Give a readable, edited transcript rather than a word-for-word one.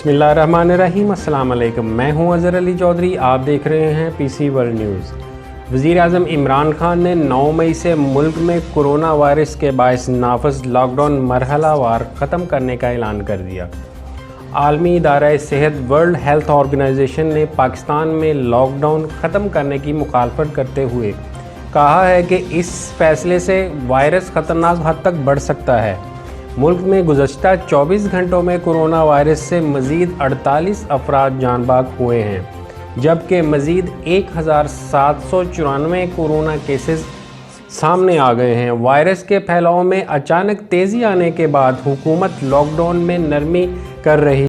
बिस्मिल्लाहिर्रहमानिर्रहीम। अस्सलाम वालेकुम। मैं हूं अज़हर अली चौधरी। आप देख रहे हैं पीसी वर्ल्ड न्यूज़। वज़ीर आज़म इमरान खान ने 9 मई से मुल्क में कोरोना वायरस के बायस नाफिज लॉकडाउन मरहलावार ख़त्म करने का ऐलान कर दिया। आलमी इदारा सेहत वर्ल्ड हेल्थ ऑर्गेनाइजेशन ने पाकिस्तान में लॉकडाउन ख़त्म करने की मुखालफत करते हुए कहा है कि इस फैसले से वायरस ख़तरनाक हद तक बढ़ सकता है। मुल्क में गुज़श्ता 24 घंटों में कोरोना वायरस से मज़ीद 48 अफराद जान बाग हुए हैं, जबकि मज़ीद 1794 कोरोना केसेस सामने आ गए हैं। वायरस के फैलाव में अचानक तेज़ी आने के बाद हुकूमत लॉकडाउन में नरमी कर रही